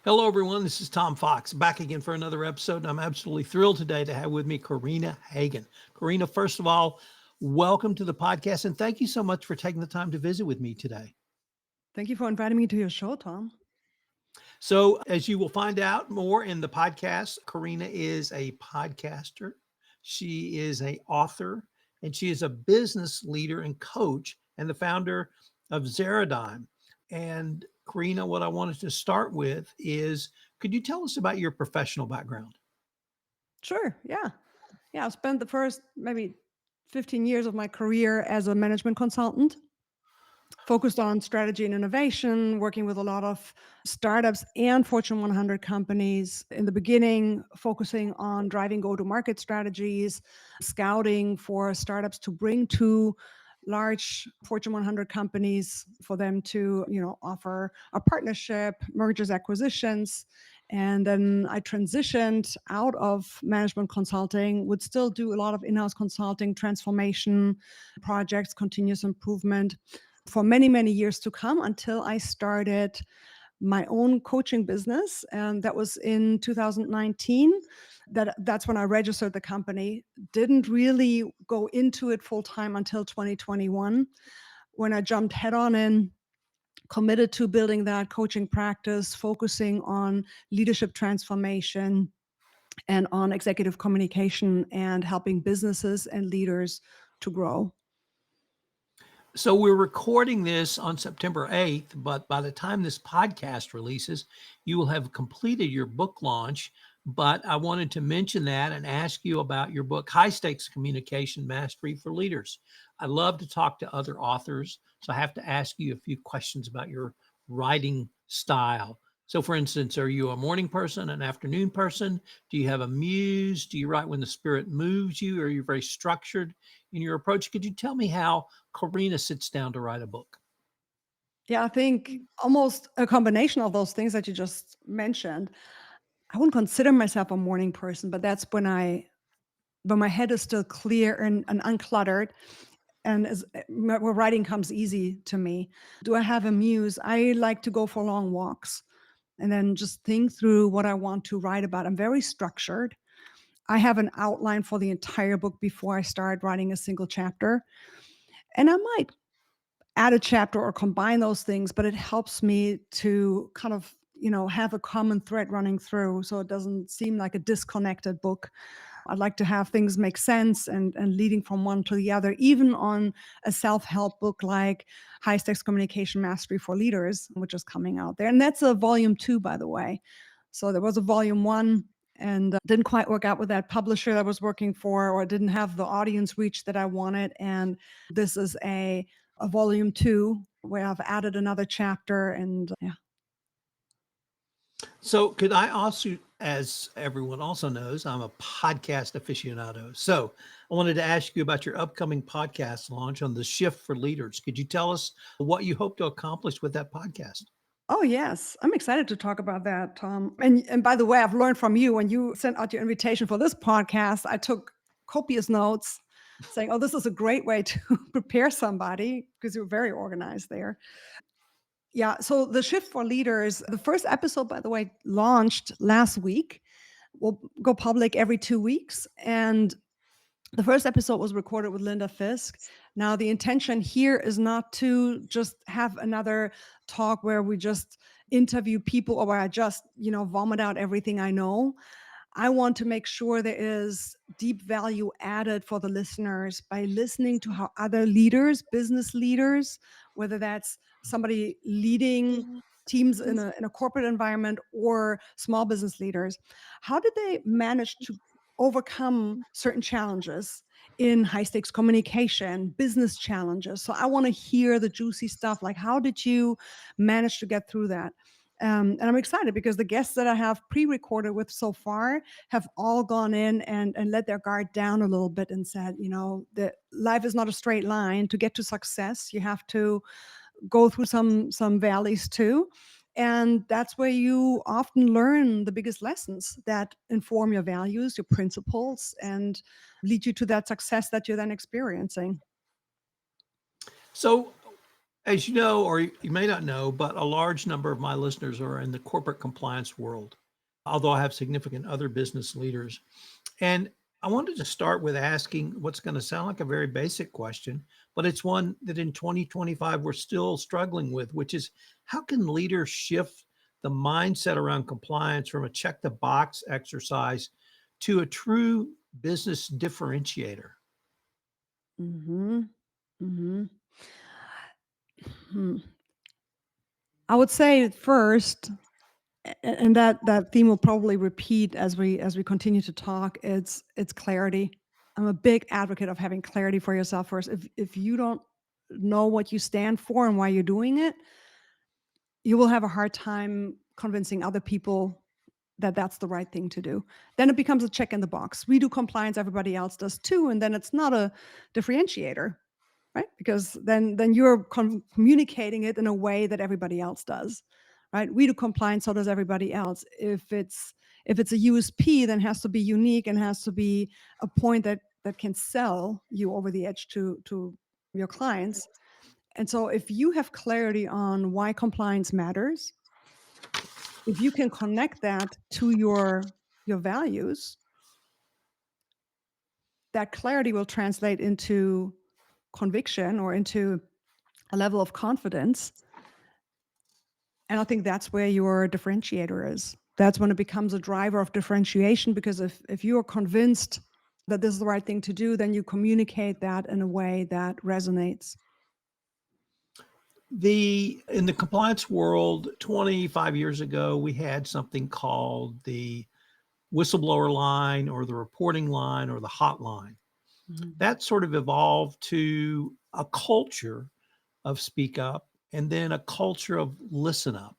Hello, everyone. This is Tom Fox back again for another episode. And I'm absolutely thrilled today to have with me Corinna Hagen. Corinna, first of all, welcome to the podcast. And thank you so much for taking the time to visit with me today. Thank you for inviting me to your show, Tom. So, as you will find out more in the podcast, Corinna is a podcaster, she is an author, and she is a business leader and coach and the founder of Zeradigm. And Corinna, what I wanted to start with is could you tell us about your professional background? Sure. Yeah. Yeah. I've spent the first maybe 15 years of my career as a management consultant, focused on strategy and innovation, working with a lot of startups and Fortune 100 companies. In the beginning, focusing on driving go to market strategies, scouting for startups to bring to large Fortune 100 companies for them to, offer a partnership, mergers, acquisitions. And then I transitioned out of management consulting, would still do a lot of in-house consulting, transformation projects, continuous improvement for many, many years to come until I started my own coaching business. And that was in 2019. That's when I registered the company. Didn't really go into it full time until 2021 when I jumped head on in, committed to building that coaching practice, focusing on leadership transformation and on executive communication and helping businesses and leaders to grow. So we're recording this on September 8th, but by the time this podcast releases, you will have completed your book launch. But I wanted to mention that and ask you about your book, High Stakes Communication Mastery for Leaders. I love to talk to other authors, so I have to ask you a few questions about your writing style. So, for instance, are you a morning person, an afternoon person? Do you have a muse? Do you write when the spirit moves you? Are you very structured in your approach? Could you tell me how Corinna sits down to write a book? Yeah, I think almost a combination of those things that you just mentioned. I wouldn't consider myself a morning person, but that's when my head is still clear and uncluttered, and where writing comes easy to me. Do I have a muse? I like to go for long walks and then just think through what I want to write about. I'm very structured. I have an outline for the entire book before I start writing a single chapter. And I might add a chapter or combine those things, but it helps me to kind of, have a common thread running through so it doesn't seem like a disconnected book. I'd like to have things make sense and leading from one to the other, even on a self-help book like High Stakes Communication Mastery for Leaders, which is coming out there. And that's a volume 2, by the way. So there was a volume 1 and didn't quite work out with that publisher that I was working for, or didn't have the audience reach that I wanted. And this is a volume 2 where I've added another chapter and yeah. So, could I also, as everyone also knows, I'm a podcast aficionado. So, I wanted to ask you about your upcoming podcast launch on the shift for leaders. Could you tell us what you hope to accomplish with that podcast? Oh yes, I'm excited to talk about that, Tom. And by the way, I've learned from you when you sent out your invitation for this podcast. I took copious notes, saying, "Oh, this is a great way to prepare somebody," because you're very organized there. Yeah. So the shift for leaders, the first episode, by the way, launched last week. We'll go public every 2 weeks, and the first episode was recorded with Linda Fisk. Now, the intention here is not to just have another talk where we just interview people or where I just, vomit out everything I know. I want to make sure there is deep value added for the listeners by listening to how other leaders, business leaders, whether that's somebody leading teams in a corporate environment or small business leaders, how did they manage to overcome certain challenges in high stakes communication, business challenges? So I want to hear the juicy stuff, like how did you manage to get through that? And I'm excited because the guests that I have pre-recorded with so far have all gone in and let their guard down a little bit and said, that life is not a straight line. To get to success, you have to go through some valleys too. And that's where you often learn the biggest lessons that inform your values, your principles, and lead you to that success that you're then experiencing. So, As you know, or you may not know, but a large number of my listeners are in the corporate compliance world, although I have significant other business leaders. And I wanted to start with asking what's going to sound like a very basic question, but it's one that in 2025 we're still struggling with, which is how can leaders shift the mindset around compliance from a check the box exercise to a true business differentiator? Mm-hmm. Mm-hmm. Hmm. I would say first, and that theme will probably repeat as we continue to talk. It's clarity. I'm a big advocate of having clarity for yourself first. If you don't know what you stand for and why you're doing it, you will have a hard time convincing other people that that's the right thing to do. Then it becomes a check in the box. We do compliance, everybody else does too, and then it's not a differentiator, right? Because then you're communicating it in a way that everybody else does, right? We do compliance, so does everybody else. If it's a USP, then it has to be unique and has to be a point that can sell you over the edge to your clients. And so if you have clarity on why compliance matters, if you can connect that to your values, that clarity will translate into conviction or into a level of confidence. And I think that's where your differentiator is. That's when it becomes a driver of differentiation, because if you're convinced that this is the right thing to do, then you communicate that in a way that resonates. In the compliance world, 25 years ago, we had something called the whistleblower line or the reporting line or the hotline. Mhm. That sort of evolved to a culture of speak up and then a culture of listen up.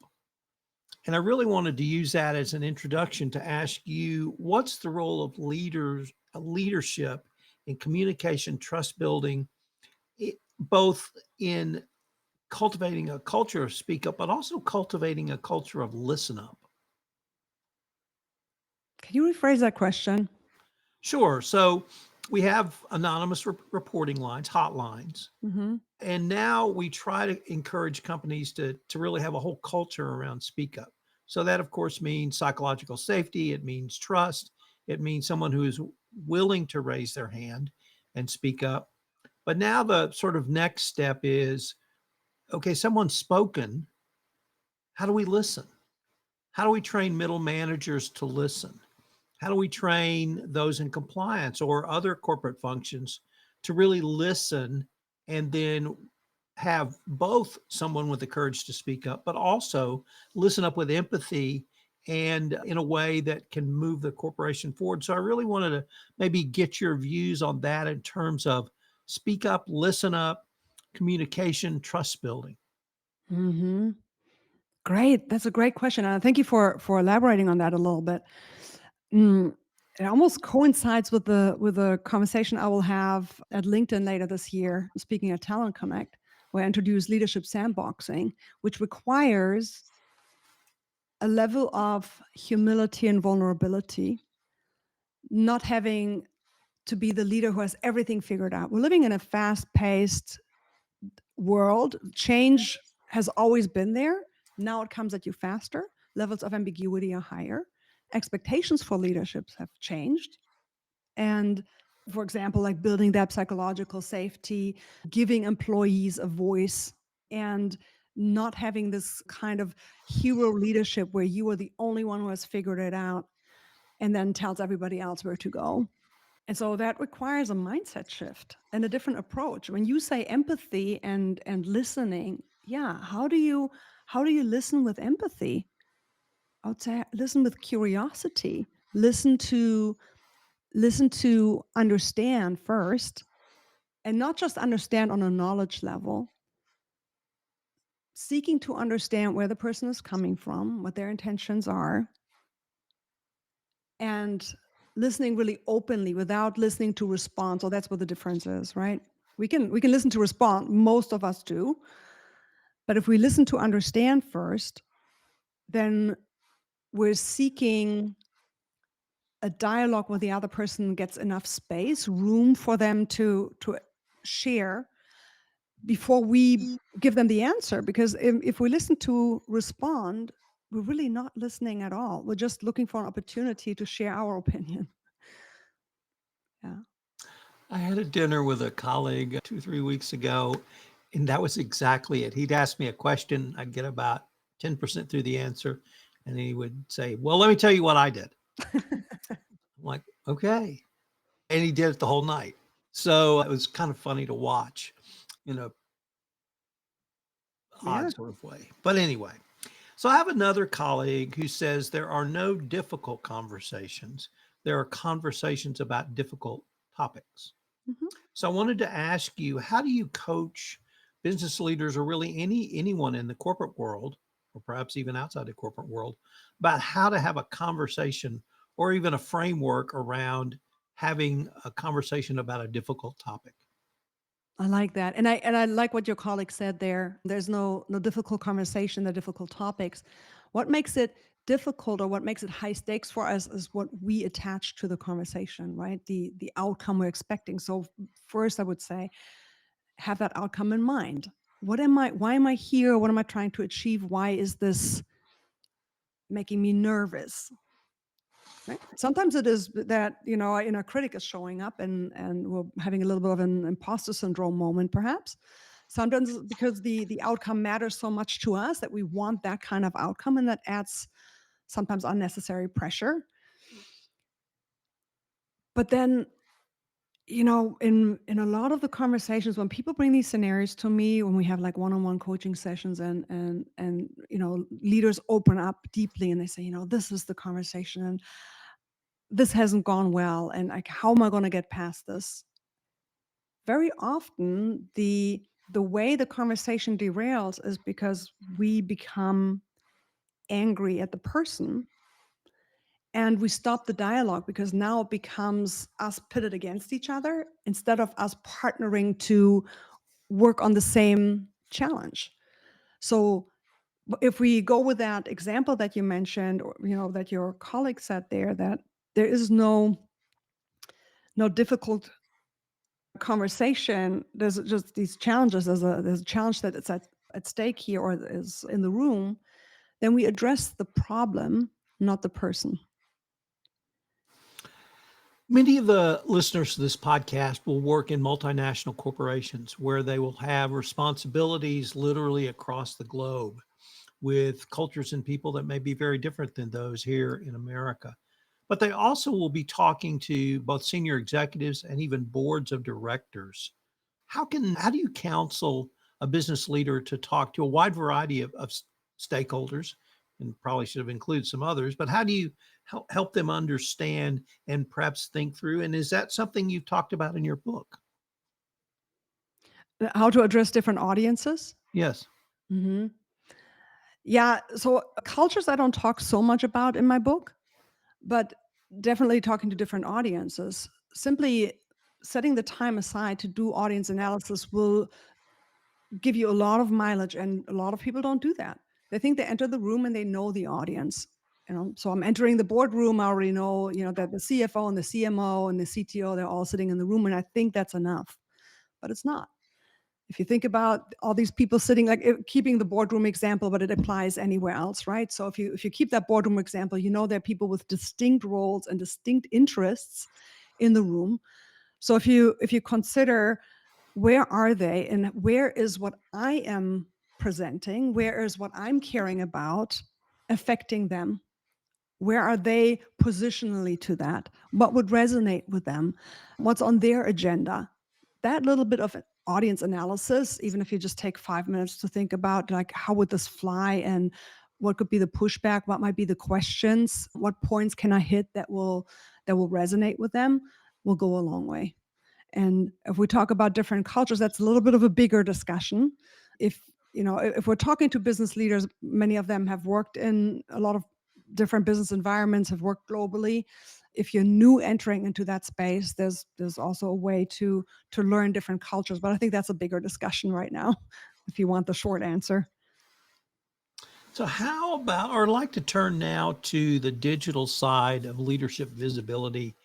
And I really wanted to use that as an introduction to ask you what's the role of leadership in communication, trust building, both in cultivating a culture of speak up, but also cultivating a culture of listen up. Can you rephrase that question? Sure. So we have anonymous reporting lines, hotlines, Hmm. and now we try to encourage companies to really have a whole culture around speak up. So that of course means psychological safety, it means trust, it means someone who is willing to raise their hand and speak up. But now the sort of next step is, okay, someone's spoken, how do we listen? How do we train middle managers to listen? How do we train those in compliance or other corporate functions to really listen and then have both someone with the courage to speak up, but also listen up with empathy and in a way that can move the corporation forward? So I really wanted to maybe get your views on that in terms of speak up, listen up, communication, trust building. Hmm. Great. That's a great question. And thank you for elaborating on that a little bit. Mm, it almost coincides with the conversation I will have at LinkedIn later this year, speaking at Talent Connect, where I introduce leadership sandboxing, which requires a level of humility and vulnerability, not having to be the leader who has everything figured out. We're living in a fast-paced world. Change has always been there. Now it comes at you faster. Levels of ambiguity are higher. Expectations for leaderships have changed. And for example, like building that psychological safety, giving employees a voice, and not having this kind of hero leadership where you are the only one who has figured it out and then tells everybody else where to go. And so that requires a mindset shift and a different approach. When you say empathy and listening, yeah, how do you listen with empathy? I would say listen with curiosity. Listen to understand first, and not just understand on a knowledge level, seeking to understand where the person is coming from, what their intentions are, and listening really openly without listening to respond. So that's what the difference is, right? We can listen to respond, most of us do, but if we listen to understand first, then we're seeking a dialogue where the other person gets enough space, room for them to share, before we give them the answer. Because if we listen to respond, we're really not listening at all. We're just looking for an opportunity to share our opinion. Yeah. I had a dinner with a colleague 2, 3 weeks ago, and that was exactly it. He'd ask me a question, I'd get about 10% through the answer, and he would say, "Well, let me tell you what I did." I'm like, "Okay." And he did it the whole night. So it was kind of funny to watch in a Yeah. odd sort of way. But anyway, so I have another colleague who says there are no difficult conversations. There are conversations about difficult topics. Mhm. So I wanted to ask you, how do you coach business leaders or really anyone in the corporate world or perhaps even outside the corporate world about how to have a conversation or even a framework around having a conversation about a difficult topic? I like that. And I like what your colleague said there. There's no difficult conversation, no difficult topics. What makes it difficult or what makes it high stakes for us is what we attach to the conversation, right? The outcome we're expecting. So first I would say have that outcome in mind. Why am I here? What am I trying to achieve? Why is this making me nervous? Right. Sometimes it is that, our inner critic is showing up and we're having a little bit of an imposter syndrome moment, perhaps. Sometimes it's because the outcome matters so much to us that we want that kind of outcome, and that adds sometimes unnecessary pressure. But then, in a lot of the conversations when people bring these scenarios to me, when we have like one-on-one coaching sessions and leaders open up deeply and they say, this is the conversation and this hasn't gone well, and like, how am I going to get past this? Very often the way the conversation derails is because we become angry at the person and we stop the dialogue, because now it becomes us pitted against each other instead of us partnering to work on the same challenge. So if we go with that example that you mentioned, or that your colleague said there, that there is no difficult conversation, there's just these challenges, there's a challenge that it's at stake here or is in the room, then we address the problem, not the person. Many of the listeners to this podcast will work in multinational corporations where they will have responsibilities literally across the globe with cultures and people that may be very different than those here in America. But they also will be talking to both senior executives and even boards of directors. How do you counsel a business leader to talk to a wide variety of stakeholders, and probably should have included some others, but how do you help them understand and perhaps think through? And is that something you've talked about in your book? How to address different audiences. Yes. Hmm. Yeah, so cultures I don't talk so much about in my book, but definitely talking to different audiences. Simply setting the time aside to do audience analysis will give you a lot of mileage, and a lot of people don't do that. They think they enter the room and they know the audience. So I'm entering the boardroom, I already know, that the CFO and the CMO and the CTO, they're all sitting in the room, and I think that's enough. But it's not. If you think about all these people sitting, like keeping the boardroom example, but it applies anywhere else, right? So if you keep that boardroom example, there are people with distinct roles and distinct interests in the room. So if you consider, where are they and where is what I am presenting, where is what I'm caring about affecting them? Where are they positionally to that? What would resonate with them? What's on their agenda? That little bit of audience analysis, even if you just take 5 minutes to think about, like, how would this fly and what could be the pushback, what might be the questions, what points can I hit that will resonate with them, will go a long way. And if we talk about different cultures, that's a little bit of a bigger discussion. If we're talking to business leaders, many of them have worked in a lot of different business environments, have worked globally. If you're new entering into that space, there's also a way to learn different cultures. But I think that's a bigger discussion right now, if you want the short answer. So, how about, or I'd like to turn now to the digital side of leadership visibility,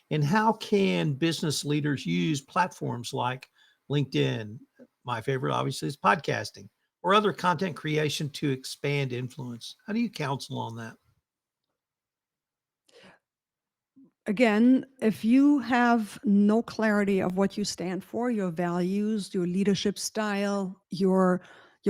and how can business leaders use platforms like LinkedIn, My favorite, obviously, is podcasting or other content creation to expand influence. How do you counsel on that? Again, if you have no clarity of what you stand for, your values, your leadership style, your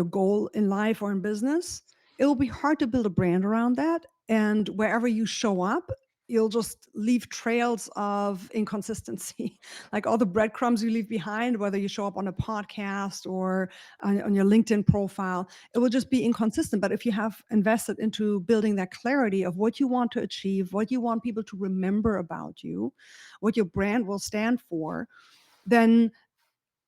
goal in life or in business, it will be hard to build a brand around that. And wherever you show up, you'll just leave trails of inconsistency. Like all the breadcrumbs you leave behind, whether you show up on a podcast or on your LinkedIn profile, it will just be inconsistent. But if you have invested into building that clarity of what you want to achieve, what you want people to remember about you, what your brand will stand for, then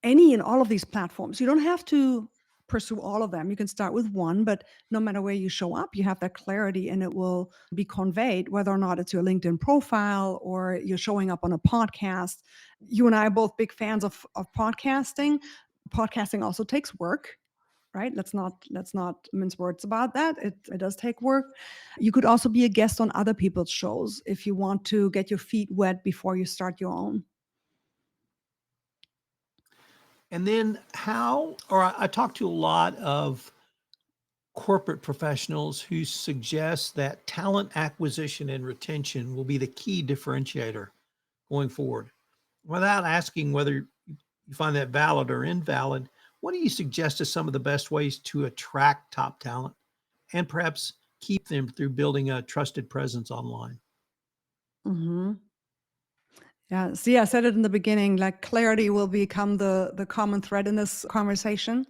any and all of these platforms, you don't have to pursue all of them. You can start with one, but no matter where you show up, you have that clarity and it will be conveyed, whether or not it's your LinkedIn profile or you're showing up on a podcast. You and I are both big fans of podcasting. Podcasting also takes work, right? Let's not mince words about that. It does take work. You could also be a guest on other people's shows if you want to get your feet wet before you start your own. And then I talk to a lot of corporate professionals who suggest that talent acquisition and retention will be the key differentiator going forward. Without asking whether you find that valid or invalid, what do you suggest as some of the best ways to attract top talent and perhaps keep them through building a trusted presence online? Mhm. Yeah. See, I said it in the beginning, like clarity will become the common thread in this conversation.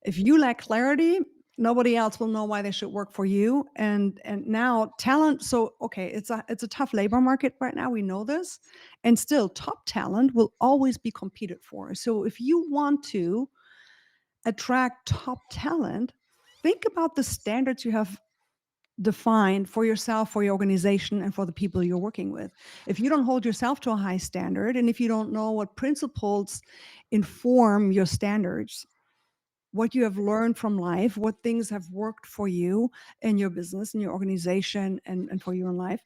If you lack clarity, nobody else will know why they should work for you. And now talent, so okay, it's a tough labor market right now. We know this. And still top talent will always be competed for. So if you want to attract top talent, think about the standards you have defined for yourself, for your organization, and for the people you're working with. If you don't hold yourself to a high standard, and if you don't know what principles inform your standards, what you have learned from life, what things have worked for you in your business, in your organization, and for you in life,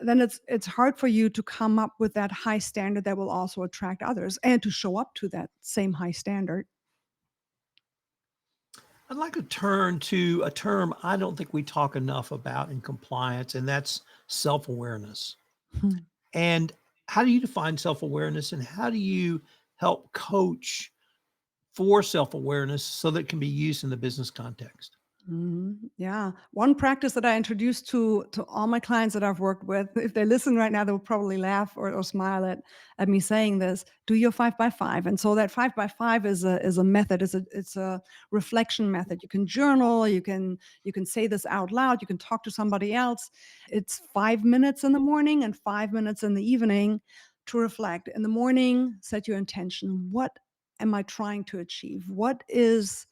then it's hard for you to come up with that high standard that will also attract others and to show up to that same high standard. I'd like to turn to a term I don't think we talk enough about in compliance, and that's self awareness. And how do you define self awareness and how do you help coach for self awareness so that it can be used in the business context? Yeah. One practice that I introduced to all my clients that I've worked with, if they listen right now, they'll probably laugh or smile at me saying this. Do your 5 by 5. And so that 5 by 5 is a method. It's a reflection method. You can journal. You can say this out loud. You can talk to somebody else. It's 5 minutes in the morning and 5 minutes in the evening to reflect. In the morning, set your intention. What am I trying to achieve? What is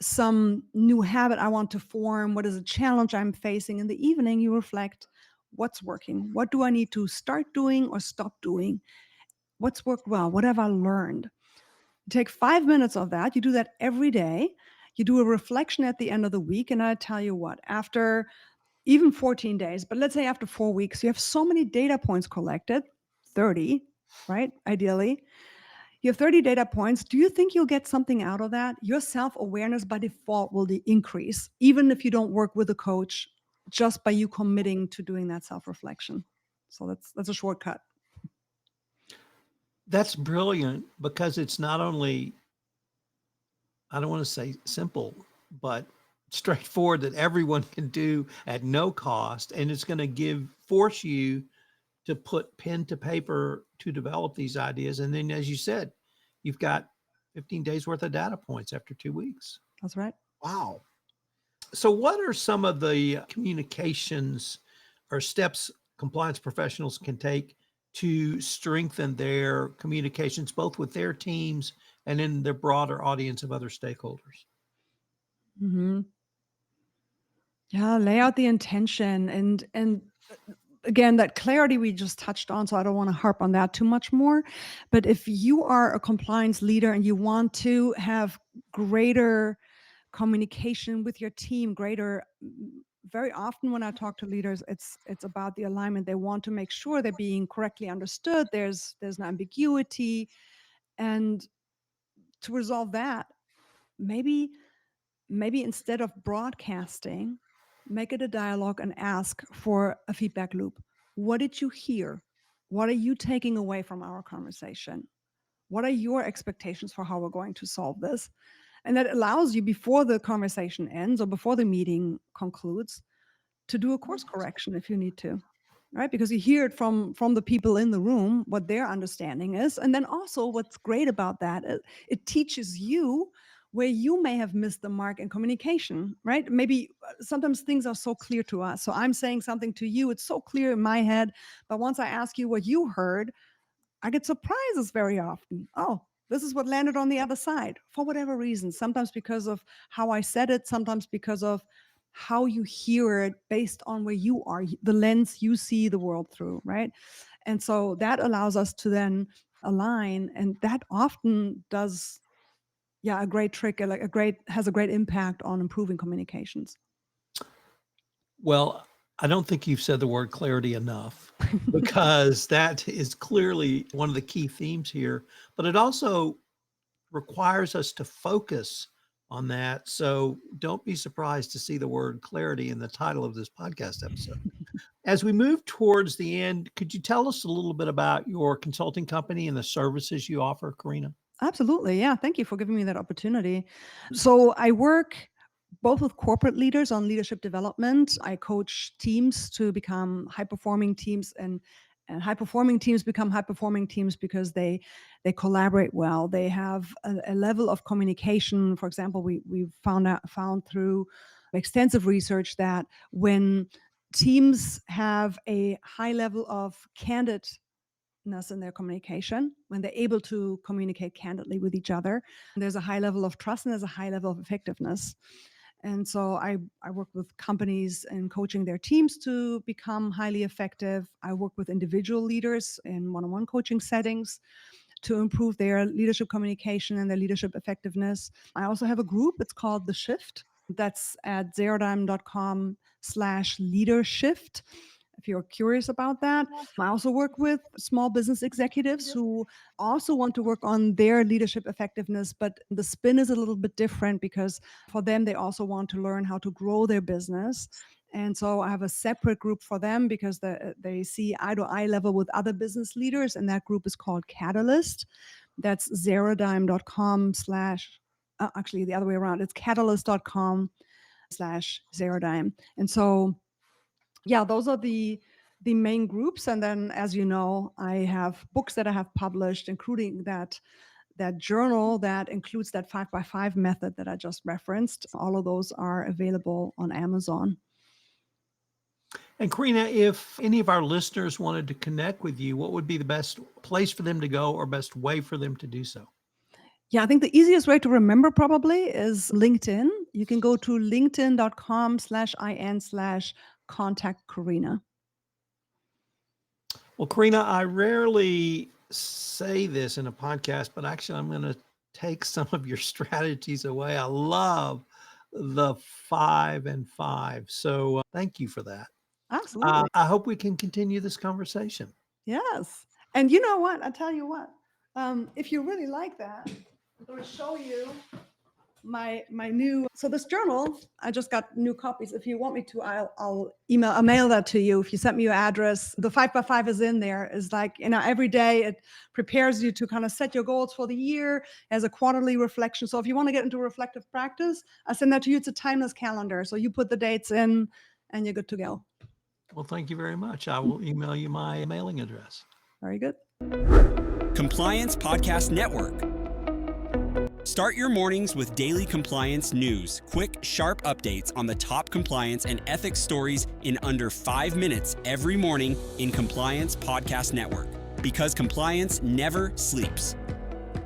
some new habit I want to form? What is a challenge I'm facing? In the evening, you reflect what's working. What do I need to start doing or stop doing? What's worked well? What have I learned? Take 5 minutes of that. You do that every day. You do a reflection at the end of the week. And I tell you what, after even 14 days, but let's say after 4 weeks, you have so many data points collected, 30, right? Ideally. You have 30 data points. Do you think you'll get something out of that? Your self awareness by default will increase, even if you don't work with a coach, just by you committing to doing that self reflection. So that's a shortcut. That's brilliant because it's not only, I don't want to say simple, but straightforward that everyone can do at no cost. And it's going to force you to put pen to paper to develop these ideas. And then, as you said, you've got 15 days worth of data points after 2 weeks. That's right. Wow. So, what are some of the communications or steps compliance professionals can take to strengthen their communications, both with their teams and in their broader audience of other stakeholders? hmm Yeah, lay out the intention and again that clarity we just touched on, so I don't want to harp on that too much more. But if you are a compliance leader and you want to have greater communication with your team, greater very often when I talk to leaders, it's about the alignment. They want to make sure they're being correctly understood. There's no ambiguity, and to resolve that, maybe instead of broadcasting, make it a dialogue and ask for a feedback loop. What did you hear? What are you taking away from our conversation? What are your expectations for how we're going to solve this? And that allows you, before the conversation ends or before the meeting concludes, to do a course correction if you need to, right? Because you hear it from the people in the room what their understanding is. And then also what's great about that, it teaches you where you may have missed the mark in communication, right? Maybe sometimes things are so clear to us. So I'm saying something to you, it's so clear in my head, but once I ask you what you heard, I get surprises very often. Oh, this is what landed on the other side for whatever reason. Sometimes because of how I said it, sometimes because of how you hear it based on where you are, the lens you see the world through, right? And so that allows us to then align. And that often does, yeah, a great trick, like has a great impact on improving communications. Well, I don't think you've said the word clarity enough because that is clearly one of the key themes here, but it also requires us to focus on that. So don't be surprised to see the word clarity in the title of this podcast episode. As we move towards the end, could you tell us a little bit about your consulting company and the services you offer, Corinna? Absolutely. Yeah. Thank you for giving me that opportunity. So I work both with corporate leaders on leadership development. I coach teams to become high performing teams, and high performing teams become high performing teams because they collaborate well. They have a level of communication. For example, we found through extensive research that when teams have a high level of candid in their communication, when they're able to communicate candidly with each other, there's a high level of trust and there's a high level of effectiveness. And so I work with companies in coaching their teams to become highly effective. I work with individual leaders in one-on-one coaching settings to improve their leadership communication and their leadership effectiveness. I also have a group. It's called The Shift. That's at zerodime.com/leadershift. If you're curious about that. I also work with small business executives who also want to work on their leadership effectiveness, but the spin is a little bit different because for them, they also want to learn how to grow their business. And so I have a separate group for them because they see eye to eye level with other business leaders. And that group is called Catalyst. That's zerodime.com slash, actually the other way around. It's catalyst.com/zerodime. And so yeah, those are the main groups. And then, as you know, I have books that I have published, including that journal that includes that 5x5 method that I just referenced. All of those are available on Amazon. And Corinna, if any of our listeners wanted to connect with you, what would be the best place for them to go or best way for them to do so? Yeah, I think the easiest way to remember probably is LinkedIn. You can go to linkedin.com/in/contact Corinna. Well, Corinna, I rarely say this in a podcast, but actually I'm going to take some of your strategies away. I love the 5 and 5. So thank you for that. Absolutely. I hope we can continue this conversation. Yes. And you know what? I tell you what, if you really like that, I'm going to show you my new, so this journal, I just got new copies. If you want me to, I'll mail that to you. If you send me your address, the 5x5 is in there. Is like, every day it prepares you to kind of set your goals for the year as a quarterly reflection. So if you want to get into reflective practice, I send that to you. It's a timeless calendar. So you put the dates in and you're good to go. Well, thank you very much. I will email you my mailing address. Very good. Compliance Podcast Network. Start your mornings with daily compliance news, quick, sharp updates on the top compliance and ethics stories in under 5 minutes every morning in Compliance Podcast Network. Because compliance never sleeps.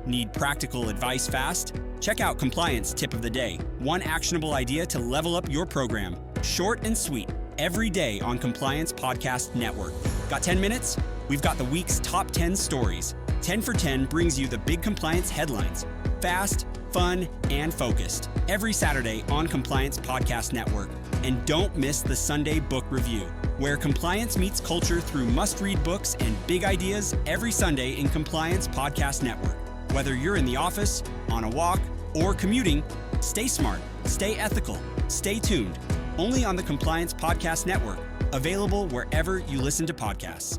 Need practical advice fast? Check out Compliance Tip of the Day. One actionable idea to level up your program. Short and sweet. Every day on Compliance Podcast Network. Got 10 minutes? We've got the week's top 10 stories. 10 for 10 brings you the big compliance headlines. Fast, fun, and focused. Every Saturday on Compliance Podcast Network. And don't miss the Sunday Book Review, where compliance meets culture through must-read books and big ideas every Sunday in Compliance Podcast Network. Whether you're in the office, on a walk, or commuting, stay smart, stay ethical, stay tuned. Only on the Compliance Podcast Network, available wherever you listen to podcasts.